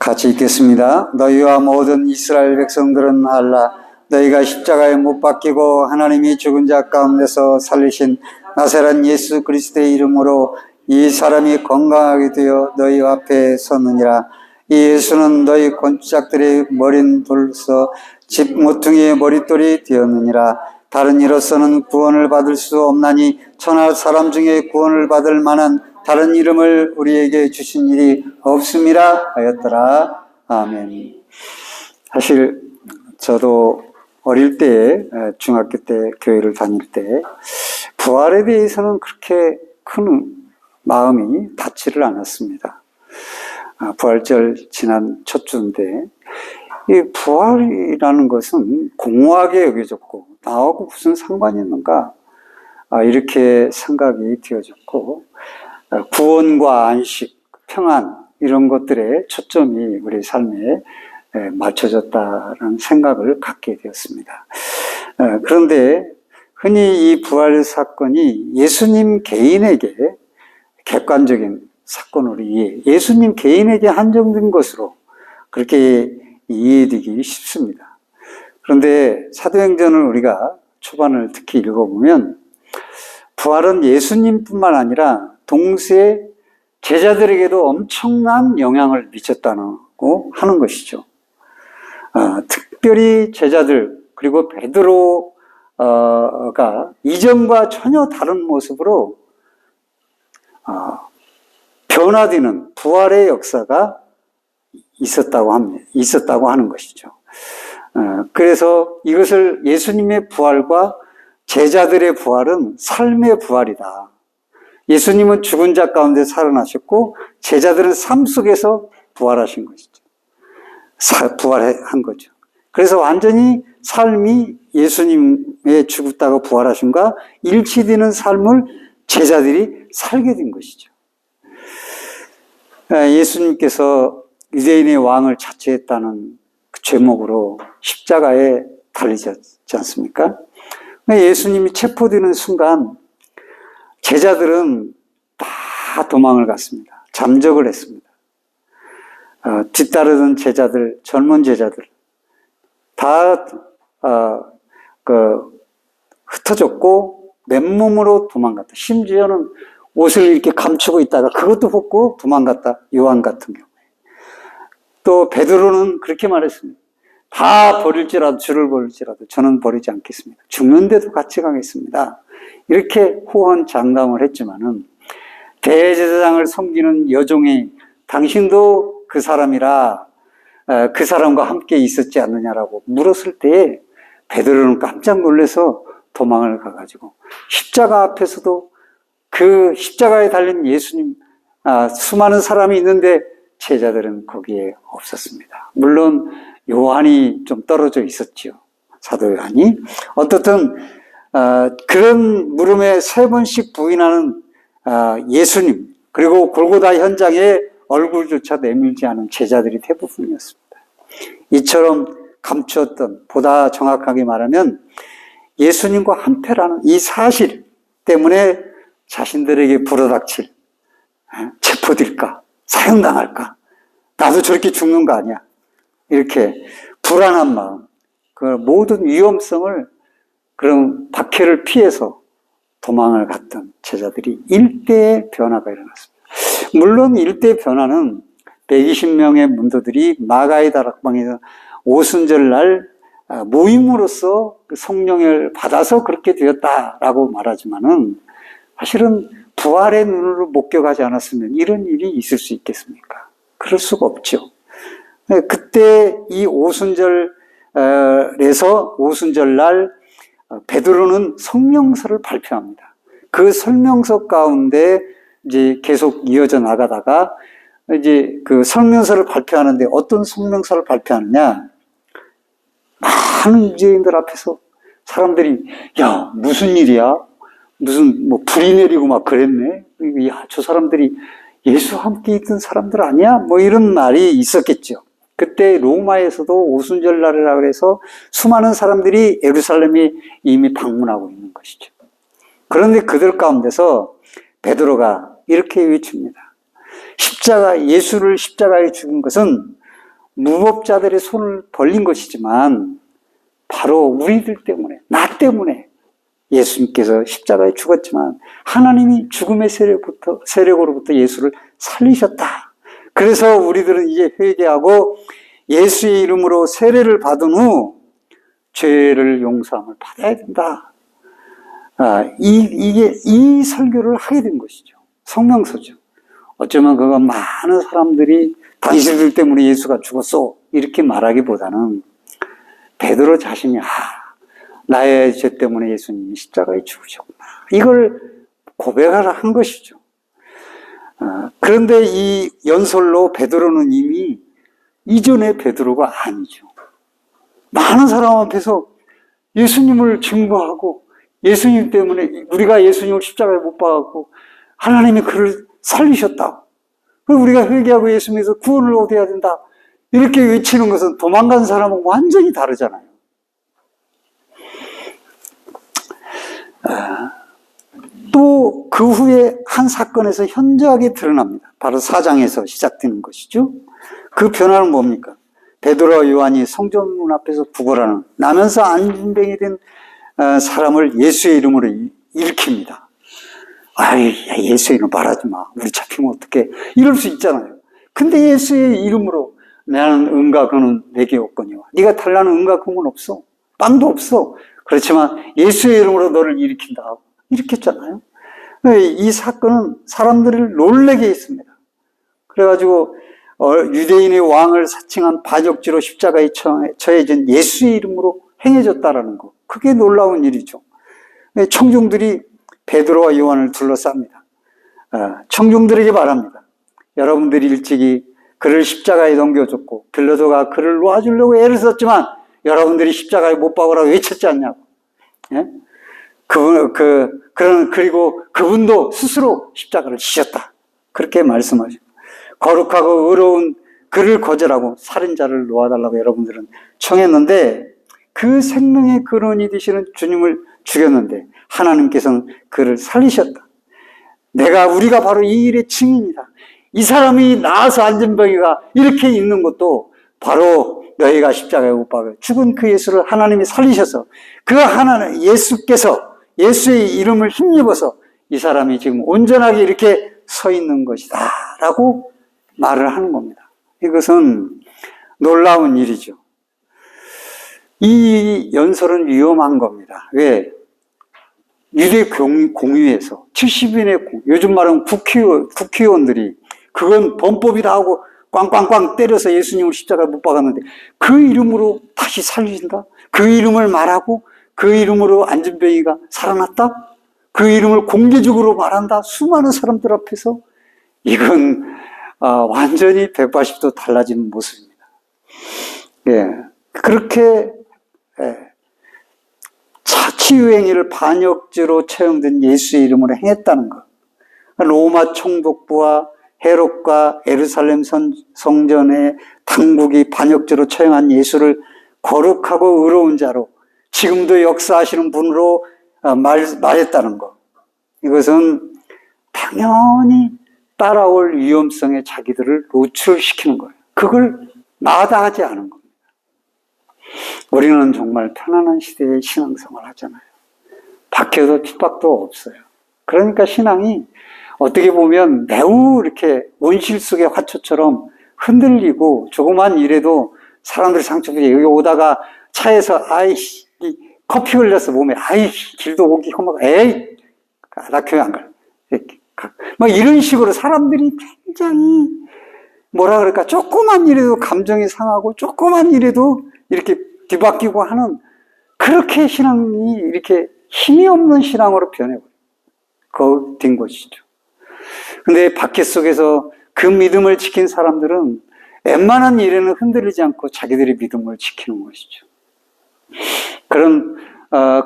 같이 읽겠습니다. 너희와 모든 이스라엘 백성들은 알라. 너희가 십자가에 못 박히고 하나님이 죽은 자 가운데서 살리신 나사렛 예수 그리스도의 이름으로 이 사람이 건강하게 되어 너희 앞에 섰느니라. 이 예수는 너희 권주작들의 머린 돌서 집 모퉁이의 머릿돌이 되었느니라. 다른 이로서는 구원을 받을 수 없나니 천하 사람 중에 구원을 받을 만한 다른 이름을 우리에게 주신 일이 없음이라 하였더라. 아멘. 사실 저도 어릴 때, 중학교 때 교회를 다닐 때 부활에 대해서는 그렇게 큰 마음이 닿지를 않았습니다. 부활절 지난 첫 주인데 이 부활이라는 것은 공허하게 여겨졌고 나하고 무슨 상관이 있는가 이렇게 생각이 되어졌고, 구원과 안식, 평안 이런 것들에 초점이 우리 삶에 맞춰졌다는 생각을 갖게 되었습니다. 그런데 흔히 이 부활 사건이 예수님 개인에게 객관적인 사건으로 예수님 개인에게 한정된 것으로 그렇게 이해되기 쉽습니다. 그런데 사도행전을 우리가 초반을 특히 읽어보면 부활은 예수님뿐만 아니라 동시에 제자들에게도 엄청난 영향을 미쳤다고 하는 것이죠. 특별히 제자들 그리고 베드로가 이전과 전혀 다른 모습으로 변화되는 부활의 역사가 있었다고 하는 것이죠. 그래서 이것을 예수님의 부활과 제자들의 부활은 삶의 부활이다. 예수님은 죽은 자 가운데 살아나셨고 제자들은 삶 속에서 부활하신 것이죠. 부활한 거죠. 그래서 완전히 삶이 예수님의 죽었다가 부활하신과 일치되는 삶을 제자들이 살게 된 것이죠. 예수님께서 유대인의 왕을 자처했다는 그 제목으로 십자가에 달리셨지 않습니까? 예수님이 체포되는 순간 제자들은 다 도망을 갔습니다. 잠적을 했습니다. 뒤따르던 제자들, 젊은 제자들 다 흩어졌고 맨몸으로 도망갔다. 심지어는 옷을 이렇게 감추고 있다가 그것도 벗고 도망갔다. 요한 같은 경우에. 또 베드로는 그렇게 말했습니다. 다 버릴지라도 주를 버릴지라도 저는 버리지 않겠습니다. 죽는데도 같이 가겠습니다. 이렇게 호언장담을 했지만은 대제사장을 섬기는 여종이 당신도 그 사람이라 그 사람과 함께 있었지 않느냐라고 물었을 때 베드로는 깜짝 놀라서 도망을 가가지고 십자가 앞에서도 그 십자가에 달린 예수님 수많은 사람이 있는데 제자들은 거기에 없었습니다. 물론 요한이 좀 떨어져 있었지요. 사도 요한이. 어떻든 그런 물음에 3번씩 부인하는 예수님 그리고 골고다 현장에 얼굴조차 내밀지 않은 제자들이 대부분이었습니다. 이처럼 감추었던, 보다 정확하게 말하면 예수님과 한패라는 이 사실 때문에 자신들에게 불어닥칠 체포될까? 사형당할까? 나도 저렇게 죽는 거 아니야? 이렇게 불안한 마음, 그 모든 위험성을 그런 박해를 피해서 도망을 갔던 제자들이 일대의 변화가 일어났습니다. 물론 일대 변화는 120명의 문도들이 마가의 다락방에서 오순절날 모임으로써 성령을 받아서 그렇게 되었다라고 말하지만은 사실은 부활의 눈으로 목격하지 않았으면 이런 일이 있을 수 있겠습니까? 그럴 수가 없죠. 그때 이 오순절날 베드로는 성명서를 발표합니다. 그 설명서 가운데 이제 계속 이어져 나가다가 이제 그 성명서를 발표하는데 어떤 성명서를 발표하느냐? 많은 유대인들 앞에서 사람들이 야 무슨 일이야? 무슨 뭐 불이 내리고 막 그랬네. 야 저 사람들이 예수와 함께 있던 사람들 아니야? 뭐 이런 말이 있었겠죠. 그때 로마에서도 오순절날이라고 해서 수많은 사람들이 예루살렘에 이미 방문하고 있는 것이죠. 그런데 그들 가운데서 베드로가 이렇게 외칩니다. 예수를 십자가에 죽인 것은 무법자들의 손을 벌린 것이지만 바로 우리들 때문에, 나 때문에 예수님께서 십자가에 죽었지만 하나님이 죽음의 세력으로부터 예수를 살리셨다. 그래서 우리들은 이제 회개하고 예수의 이름으로 세례를 받은 후 죄를 용서함을 받아야 된다. 이 설교를 하게 된 것이죠. 성명서죠. 어쩌면 그건 많은 사람들이 당신들 때문에 예수가 죽었어 이렇게 말하기보다는 베드로 자신이 나의 죄 때문에 예수님이 십자가에 죽으셨구나 이걸 고백을 한 것이죠. 그런데 이 연설로 베드로는 이미 이전의 베드로가 아니죠. 많은 사람 앞에서 예수님을 증거하고 예수님 때문에 우리가 예수님을 십자가에 못 박았고 하나님이 그를 살리셨다. 그리고 우리가 회개하고 예수님에서 구원을 얻어야 된다. 이렇게 외치는 것은 도망간 사람은 완전히 다르잖아요. 또 그 후에 한 사건에서 현저하게 드러납니다. 바로 4장에서 시작되는 것이죠. 그 변화는 뭡니까? 베드로와 요한이 성전문 앞에서 구걸하는 나면서 안진뱅이 된 사람을 예수의 이름으로 일으킵니다. 예수의 이름 말하지 마. 우리 잡히면 어떡해. 이럴 수 있잖아요. 근데 예수의 이름으로 나는 은과 금은 내게 없거니와 네가 달라는 은과 금은 없어. 빵도 없어. 그렇지만 예수의 이름으로 너를 일으킨다. 일으켰잖아요. 이 사건은 사람들을 놀라게 했습니다. 그래가지고 유대인의 왕을 사칭한 반역죄로 십자가에 처해진 예수의 이름으로 행해졌다라는 거. 그게 놀라운 일이죠. 청중들이 베드로와 요한을 둘러쌉니다. 청중들에게 말합니다. 여러분들이 일찍이 그를 십자가에 넘겨줬고 빌라도가 그를 놓아주려고 애를 썼지만 여러분들이 십자가에 못 박으라고 외쳤지 않냐고. 예? 그리고 그분도 스스로 십자가를 지셨다. 그렇게 말씀하죠. 거룩하고 의로운 그를 거절하고 살인자를 놓아달라고 여러분들은 청했는데 그 생명의 근원이 되시는 주님을 죽였는데 하나님께서는 그를 살리셨다. 우리가 바로 이 일의 증인이다. 이 사람이 나아서 안진뱅이가 이렇게 있는 것도 바로 너희가 십자가에 못 박아 죽은 그 예수를 하나님이 살리셔서 그 하나님 예수께서 예수의 이름을 힘입어서 이 사람이 지금 온전하게 이렇게 서 있는 것이다 라고 말을 하는 겁니다. 이것은 놀라운 일이죠. 이 연설은 위험한 겁니다. 왜? 유대 공의에서 70인의 요즘 말하면 국회의원들이 그건 범법이다 하고 꽝꽝꽝 때려서 예수님을 십자가에 못 박았는데 그 이름으로 다시 살리신다? 그 이름을 말하고 그 이름으로 안진뱅이가 살아났다? 그 이름을 공개적으로 말한다? 수많은 사람들 앞에서 이건 완전히 180도 달라진 모습입니다. 예, 그렇게 치유행위를 반역죄로 처형된 예수의 이름으로 행했다는 것. 로마 총독부와 헤롯과 예루살렘 성전의 당국이 반역죄로 처형한 예수를 거룩하고 의로운 자로 지금도 역사하시는 분으로 말했다는 것. 이것은 당연히 따라올 위험성에 자기들을 노출시키는 거예요. 그걸 마다하지 않은 겁니다. 우리는 정말 편안한 시대에 신앙생활 하잖아요. 박해도 핍박도 없어요. 그러니까 신앙이 어떻게 보면 매우 이렇게 온실 속의 화초처럼 흔들리고 조그만 일에도 사람들이 상처받고 여기 오다가 차에서 커피 흘렸어 몸에 길도 오기 험하고 나 교회 안 가. 막 이런 식으로 사람들이 굉장히 뭐라 그럴까 조그만 일에도 감정이 상하고 조그만 일에도 이렇게 뒤바뀌고 하는 그렇게 신앙이 이렇게 힘이 없는 신앙으로 변해버려요. 된 것이죠. 근데 박해 속에서 그 믿음을 지킨 사람들은 웬만한 일에는 흔들리지 않고 자기들의 믿음을 지키는 것이죠.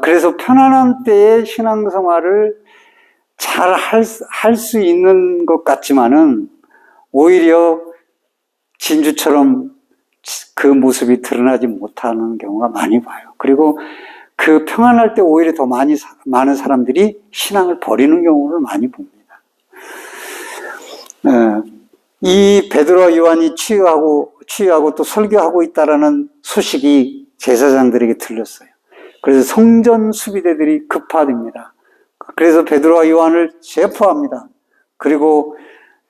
그래서 편안한 때의 신앙생활을 잘 할 수 있는 것 같지만은 오히려 진주처럼 그 모습이 드러나지 못하는 경우가 많이 봐요. 그리고 그 평안할 때 오히려 더 많은 사람들이 신앙을 버리는 경우를 많이 봅니다. 이 베드로와 요한이 치유하고 취하고 또 설교하고 있다라는 소식이 제사장들에게 들렸어요. 그래서 성전 수비대들이 급파됩니다. 그래서 베드로와 요한을 체포합니다. 그리고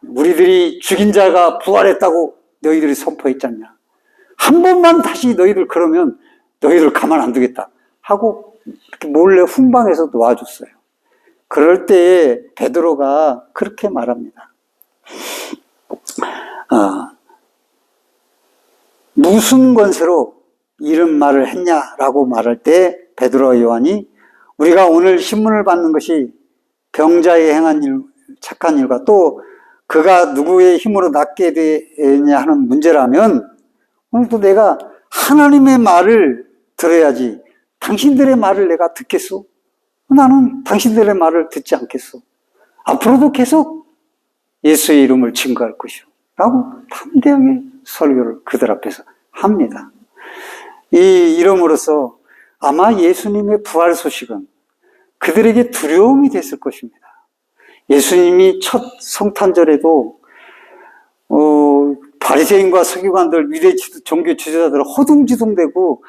우리들이 죽인 자가 부활했다고 너희들이 선포했지 않냐. 한 번만 다시 너희들 그러면 너희들 가만 안 두겠다 하고 이렇게 몰래 훈방해서 놓아줬어요. 그럴 때에 베드로가 그렇게 말합니다. 무슨 권세로 이런 말을 했냐라고 말할 때 베드로와 요한이 우리가 오늘 신문을 받는 것이 병자에 행한 일, 착한 일과 또 그가 누구의 힘으로 낫게 되냐 하는 문제라면 오늘도 내가 하나님의 말을 들어야지 당신들의 말을 내가 듣겠소? 나는 당신들의 말을 듣지 않겠소. 앞으로도 계속 예수의 이름을 증거할 것이오. 라고 담대하게 설교를 그들 앞에서 합니다. 이 이름으로써 아마 예수님의 부활 소식은 그들에게 두려움이 됐을 것입니다. 예수님이 첫 성탄절에도 바리새인과 서기관들, 위대 종교 지도자들은 허둥지둥대고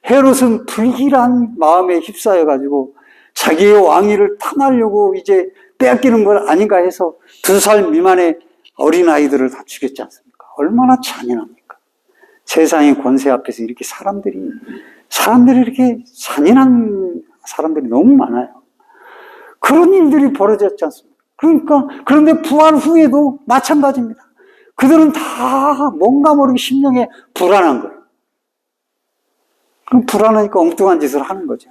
헤롯은 불길한 마음에 휩싸여가지고 자기의 왕위를 탐하려고 이제 빼앗기는 것 아닌가 해서 2살 미만의 어린아이들을 다 죽였지 않습니까? 얼마나 잔인합니까? 세상의 권세 앞에서 이렇게 사람들이 이렇게 잔인한 사람들이 너무 많아요. 그런 일들이 벌어졌지 않습니까? 그런데 부활 후에도 마찬가지입니다. 그들은 다 뭔가 모르게 심령에 불안한 거예요. 그럼 불안하니까 엉뚱한 짓을 하는 거죠.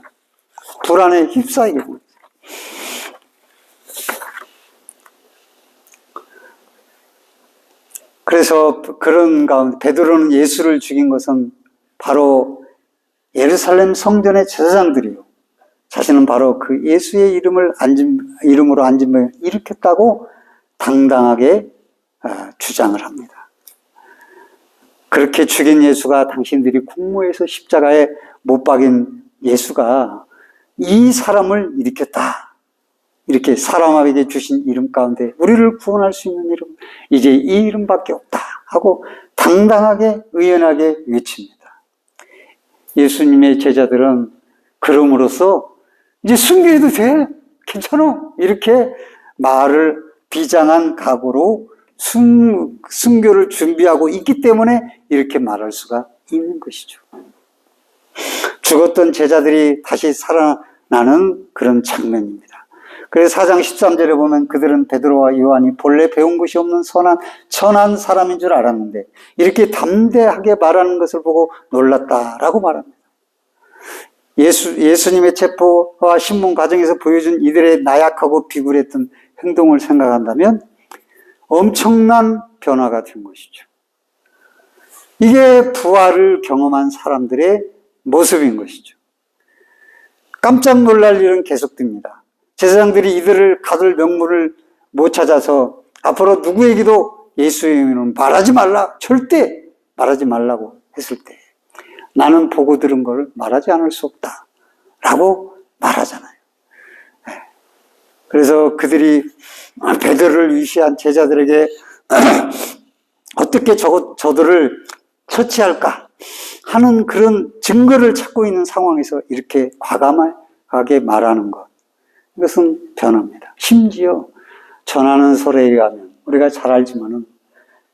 불안에 휩싸이게 됩니다. 그래서 그런 가운데 베드로는 예수를 죽인 것은 바로 예루살렘 성전의 제사장들이요. 자신은 바로 그 예수의 이름으로 안진병을 일으켰다고 당당하게 주장을 합니다. 그렇게 죽인 예수가 당신들이 공모해서 십자가에 못 박인 예수가 이 사람을 일으켰다. 이렇게 사람에게 주신 이름 가운데 우리를 구원할 수 있는 이름, 이제 이 이름밖에 없다 하고 당당하게 의연하게 외칩니다. 예수님의 제자들은 그럼으로써 이제 순교해도 돼, 괜찮아, 이렇게 말을 비장한 각오로 순교를 준비하고 있기 때문에 이렇게 말할 수가 있는 것이죠. 죽었던 제자들이 다시 살아나는 그런 장면입니다. 그래서 4장 13절에 보면 그들은 베드로와 요한이 본래 배운 것이 없는 천한 사람인 줄 알았는데 이렇게 담대하게 말하는 것을 보고 놀랐다라고 말합니다. 예수님의 체포와 신문 과정에서 보여준 이들의 나약하고 비굴했던 행동을 생각한다면 엄청난 변화가 된 것이죠. 이게 부활을 경험한 사람들의 모습인 것이죠. 깜짝 놀랄 일은 계속됩니다. 제사장들이 이들을 가둘 명분을 못 찾아서 앞으로 누구에게도 예수의 이름은 말하지 말라, 절대 말하지 말라고 했을 때 나는 보고 들은 걸 말하지 않을 수 없다 라고 말하잖아요. 그래서 그들이 베드로를 위시한 제자들에게 어떻게 저들을 처치할까 하는 그런 증거를 찾고 있는 상황에서 이렇게 과감하게 말하는 것, 이것은 변합니다. 심지어 전하는 설에 의하면 우리가 잘 알지만은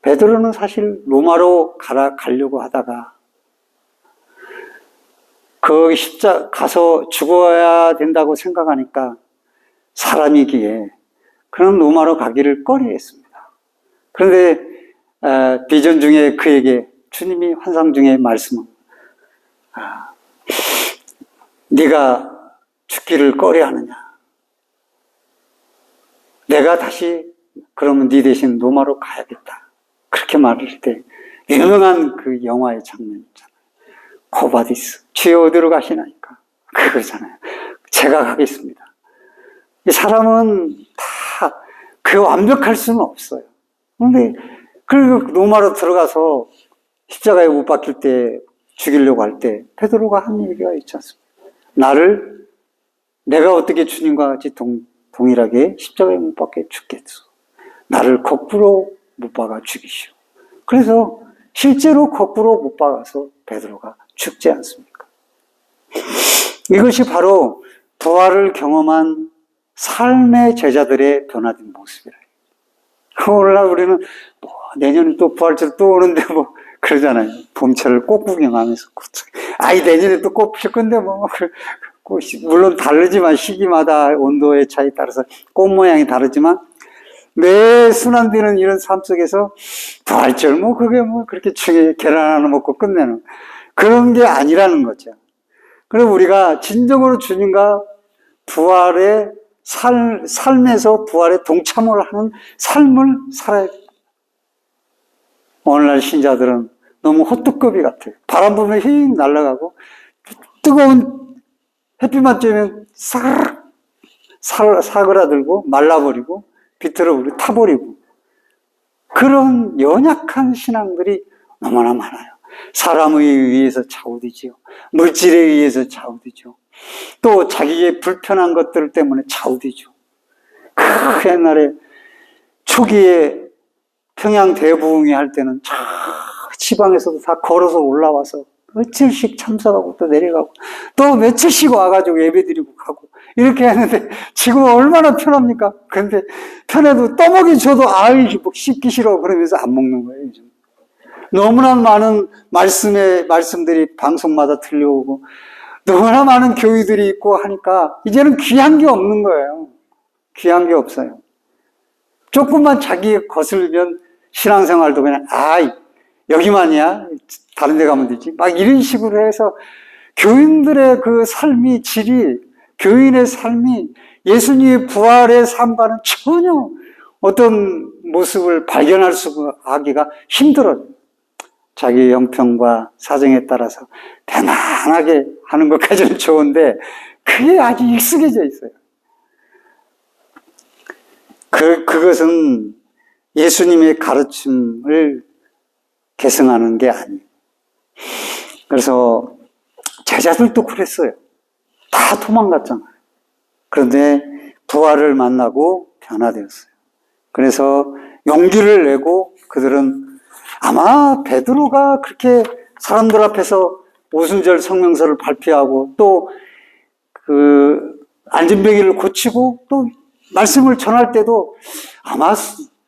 베드로는 사실 로마로 가려고 하다가 거기 가서 죽어야 된다고 생각하니까 사람이기에 그런 로마로 가기를 꺼려했습니다. 그런데 비전 중에 그에게 주님이 환상 중에 말씀은 네가 죽기를 꺼려하느냐, 내가 다시 그러면 네 대신 로마로 가야겠다, 그렇게 말할 때 유명한 그 영화의 장면 있잖아요. 코바디스, 주여 어디로 가시나니까 그거잖아요. 제가 가겠습니다. 이 사람은 다 그 완벽할 수는 없어요. 그런데 그리고 로마로 들어가서 십자가에 못 박힐 때, 죽이려고 할 때 베드로가 한 얘기가 있지 않습니까? 내가 어떻게 주님과 같이 동일하게 십자가에 못 박게 죽겠소. 나를 거꾸로 못 박아 죽이시오. 그래서 실제로 거꾸로 못 박아서 베드로가 죽지 않습니까? 이것이 바로 부활을 경험한 삶의 제자들의 변화된 모습이라. 오늘날 우리는 뭐 내년에 또 부활절 또 오는데 뭐 그러잖아요. 봄철을 꽃 구경하면서 아이 내년에 또 꽃 필 건데 뭐 물론 다르지만 시기마다 온도의 차이 따라서 꽃 모양이 다르지만 매 순환되는 이런 삶 속에서 부활절 뭐 그게 뭐 그렇게 계란 하나 먹고 끝내는 그런 게 아니라는 거죠. 그래서 우리가 진정으로 주님과 부활의 삶에서 부활에 동참을 하는 삶을 살아야 돼요. 오늘날 신자들은 너무 호뚜껑이 같아요. 바람 불면 휙 날아가고 뜨거운 햇빛만 쬐면 사그라들고 말라버리고 비틀어버리고 타버리고 그런 연약한 신앙들이 너무나 많아요. 사람에 의해서 좌우되지요. 물질에 의해서 좌우되죠. 또 자기의 불편한 것들 때문에 좌우되죠. 그 옛날에 초기에 평양 대부흥회 할 때는 저 지방에서도 다 걸어서 올라와서 며칠씩 참석하고 또 내려가고 또 며칠씩 와가지고 예배드리고 가고 이렇게 했는데 지금 얼마나 편합니까? 그런데 편해도 떠먹이 줘도 아이 씹기 싫어 그러면서 안 먹는 거예요. 요즘. 너무나 많은 말씀들이 방송마다 들려오고 너무나 많은 교회들이 있고 하니까 이제는 귀한 게 없는 거예요. 귀한 게 없어요. 조금만 자기 거슬면 신앙생활도 그냥 여기만이야? 다른 데 가면 되지? 막 이런 식으로 해서 교인들의 그 삶이 질이 교인의 삶이 예수님의 부활의 삶과는 전혀 어떤 모습을 발견할 수 하기가 힘들어요. 자기 형편과 사정에 따라서 편안하게 하는 것까지는 좋은데 그게 아주 익숙해져 있어요. 그것은 예수님의 가르침을 계승하는 게 아니에요. 그래서 제자들도 그랬어요. 다 도망갔잖아요. 그런데 부활을 만나고 변화되었어요. 그래서 용기를 내고 그들은 아마 베드로가 그렇게 사람들 앞에서 오순절 성명서를 발표하고 또 그 안진뱅이를 고치고 또 말씀을 전할 때도 아마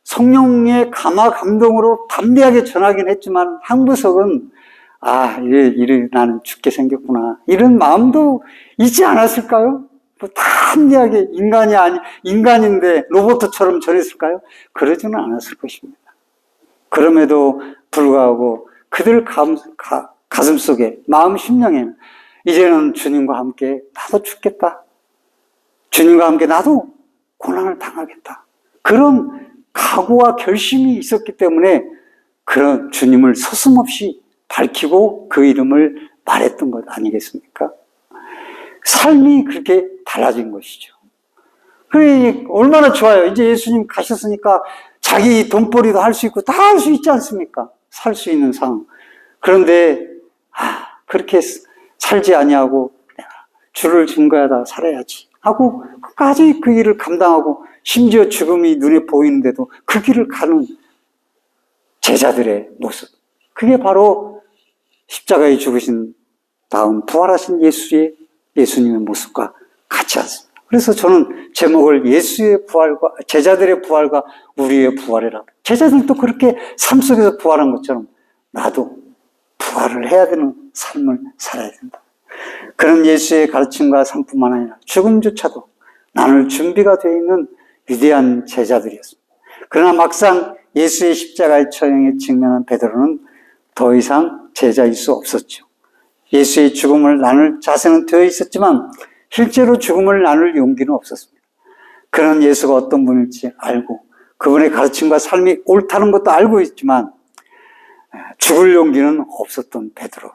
성령의 감화 감동으로 담대하게 전하긴 했지만 한 구석은 이래 나는 죽게 생겼구나 이런 마음도 있지 않았을까요? 뭐 담대하게 인간인데 로봇처럼 전했을까요? 그러지는 않았을 것입니다. 그럼에도 불구하고 그들 가슴 속에 마음 심령에는 이제는 주님과 함께 나도 죽겠다. 주님과 함께 나도 고난을 당하겠다. 그런 각오와 결심이 있었기 때문에 그런 주님을 서슴없이 밝히고 그 이름을 말했던 것 아니겠습니까? 삶이 그렇게 달라진 것이죠. 그래 얼마나 좋아요. 이제 예수님 가셨으니까 자기 돈벌이도 할 수 있고 다 할 수 있지 않습니까? 살 수 있는 상황. 그런데 그렇게 살지 아니하고 내가 주를 증거하다 살아야지 하고 끝까지 그 일을 감당하고 심지어 죽음이 눈에 보이는데도 그 길을 가는 제자들의 모습. 그게 바로 십자가에 죽으신 다음 부활하신 예수님의 모습과 같지 않습니다. 그래서 저는 제목을 예수의 부활과 제자들의 부활과 우리의 부활이라고. 제자들도 그렇게 삶 속에서 부활한 것처럼 나도 부활을 해야 되는 삶을 살아야 된다. 그런 예수의 가르침과 삶뿐만 아니라 죽음조차도 나눌 준비가 되어 있는 위대한 제자들이었습니다. 그러나 막상 예수의 십자가의 처형에 직면한 베드로는 더 이상 제자일 수 없었죠. 예수의 죽음을 나눌 자세는 되어 있었지만 실제로 죽음을 나눌 용기는 없었습니다. 그는 예수가 어떤 분일지 알고 그분의 가르침과 삶이 옳다는 것도 알고 있지만 죽을 용기는 없었던 베드로.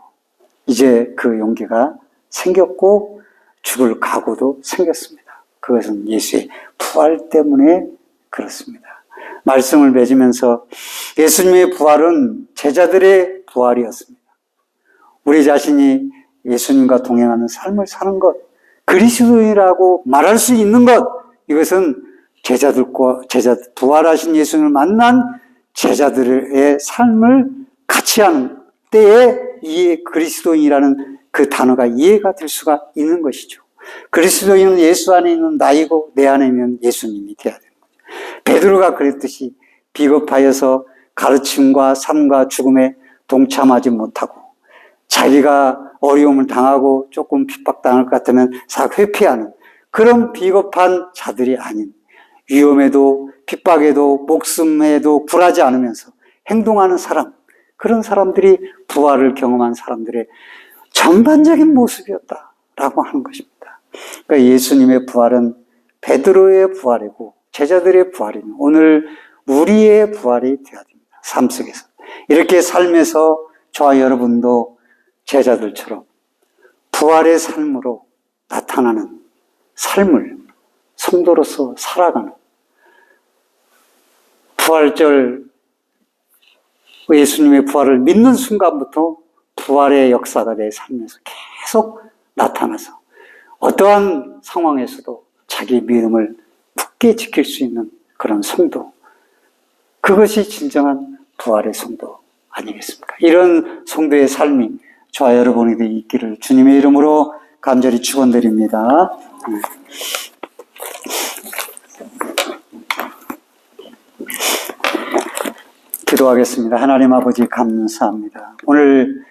이제 그 용기가 생겼고 죽을 각오도 생겼습니다. 그것은 예수의 부활 때문에 그렇습니다. 말씀을 맺으면서 예수님의 부활은 제자들의 부활이었습니다. 우리 자신이 예수님과 동행하는 삶을 사는 것, 그리스도인이라고 말할 수 있는 것, 이것은 부활하신 예수님을 만난 제자들의 삶을 같이 하는 때에 이 그리스도인이라는 그 단어가 이해가 될 수가 있는 것이죠. 그리스도인은 예수 안에 있는 나이고 내 안에 있는 예수님이 되어야 되는 거죠. 베드로가 그랬듯이 비겁하여서 가르침과 삶과 죽음에 동참하지 못하고 자기가 어려움을 당하고 조금 핍박당할 것 같으면 싹 회피하는 그런 비겁한 자들이 아닌 위험에도 핍박에도 목숨에도 굴하지 않으면서 행동하는 사람, 그런 사람들이 부활을 경험한 사람들의 전반적인 모습이었다라고 하는 것입니다. 그러니까 예수님의 부활은 베드로의 부활이고 제자들의 부활이며 오늘 우리의 부활이 되어야 됩니다. 삶 속에서. 이렇게 삶에서 저와 여러분도 제자들처럼 부활의 삶으로 나타나는 삶을 성도로서 살아가는 부활절 예수님의 부활을 믿는 순간부터 부활의 역사가 내 삶에서 계속 나타나서 어떠한 상황에서도 자기 믿음을 굳게 지킬 수 있는 그런 성도, 그것이 진정한 부활의 성도 아니겠습니까? 이런 성도의 삶이 저와 여러분에게 있기를 주님의 이름으로 간절히 축원드립니다. 기도하겠습니다. 하나님 아버지 감사합니다. 오늘